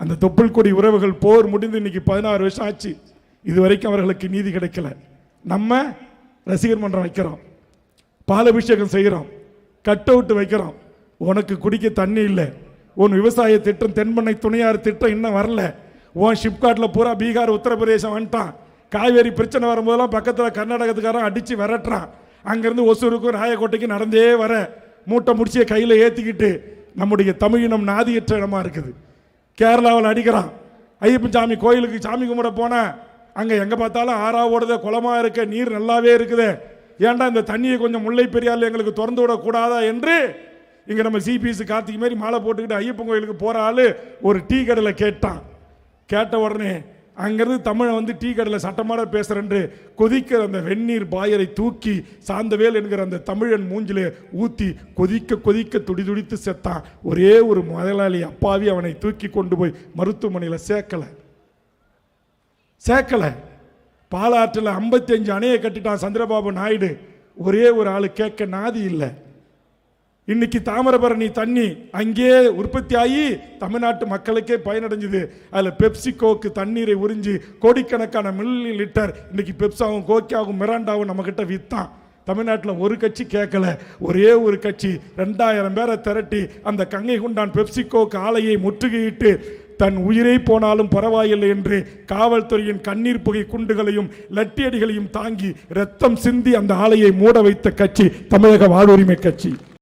அந்த தொப்புள் கொடி உறவுகள் போர் முடிந்து இன்னைக்கு 16 வருஷம் ஆச்சு. இதுவரைக்கும் அவர்களுக்கு நீதி கிடைக்கல. நம்ம ரசிகர் மன்றம் வைக்கிறோம், பாலபிஷேகம் செய்கிறோம், கட் அவுட் வைக்கிறோம். உனக்கு குடிக்க தண்ணி இல்லை, உன் விவசாய திட்டம் தென்பண்ணை துணையாறு திட்டம் இன்னும் வரல, உன் ஷிப்காட்டில் பூரா பீகார் உத்தரப்பிரதேசம் வந்துட்டான். காவேரி பிரச்சனை வரும்போதெல்லாம் பக்கத்தில் கர்நாடகத்துக்காரன் அடித்து விரட்டுறான். அங்கேருந்து ஒசூருக்கும் ராயக்கோட்டைக்கும் நடந்தே வர மூட்டை முடிச்சிய கையில் ஏற்றிக்கிட்டு நம்முடைய தமிழினம் நாதியற்ற இடமா இருக்குது. கேரளாவில் அடிக்கிறான். ஐயப்பன் சாமி கோயிலுக்கு சாமி கும்பிட போனேன், அங்கே எங்கே பார்த்தாலும் ஆறா ஓடுத, குளமாக இருக்க, நீர் நல்லாவே இருக்குது, ஏன்டா இந்த தண்ணியை கொஞ்சம் முல்லை பெரியாரில் எங்களுக்கு திறந்து விடக்கூடாதா என்று இங்கே நம்ம சிபிஎஸ் கார்த்திகை மாதிரி மாலை போட்டுக்கிட்டு ஐயப்பன் கோயிலுக்கு போகிற ஆள் ஒரு டீ கடையில் கேட்டான். கேட்ட உடனே அங்கேருந்து தமிழை வந்து டீ கடையில் சட்டமாட பேசுகிறேன்று கொதிக்கிற அந்த வெந்நீர் பாயரை தூக்கி சாந்தவேல் என்கிற அந்த தமிழன் மூஞ்சிலே ஊற்றி கொதிக்க கொதிக்க துடிதுடித்து செத்தான். ஒரே ஒரு முதலாளி அப்பாவி அவனை தூக்கி கொண்டு போய் மருத்துவமனையில் சேர்க்கலை. பாலாற்றில் 55 அணையை கட்டிட்டான் சந்திரபாபு நாயுடு. ஒரே ஒரு ஆள் கேட்க நாதி இல்லை. இன்னைக்கு தாமிரபரணி தண்ணி அங்கே உற்பத்தி ஆகி தமிழ்நாட்டு மக்களுக்கே பயனடைஞ்சுது. அதில் பெப்சிகோக்கு தண்ணீரை உறிஞ்சி கோடிக்கணக்கான மில்லி லிட்டர் இன்னைக்கு பெப்சாவும் கோக்கியாவும் மிராண்டாவும் நம்மக்கிட்ட விற்றான். தமிழ்நாட்டில் ஒரு கட்சி கேட்கல. ஒரே ஒரு கட்சி 2000 பேரை திரட்டி அந்த கங்கை கொண்டான் பெப்சிகோக்கு ஆலையை முற்றுகையிட்டு தன் உயிரை போனாலும் பரவாயில்லை என்று காவல்துறையின் கண்ணீர் புகை குண்டுகளையும் லட்டியடிகளையும் தாங்கி ரத்தம் சிந்தி அந்த ஆலையை மூட வைத்த கட்சி தமிழக வாழ்வுரிமை கட்சி.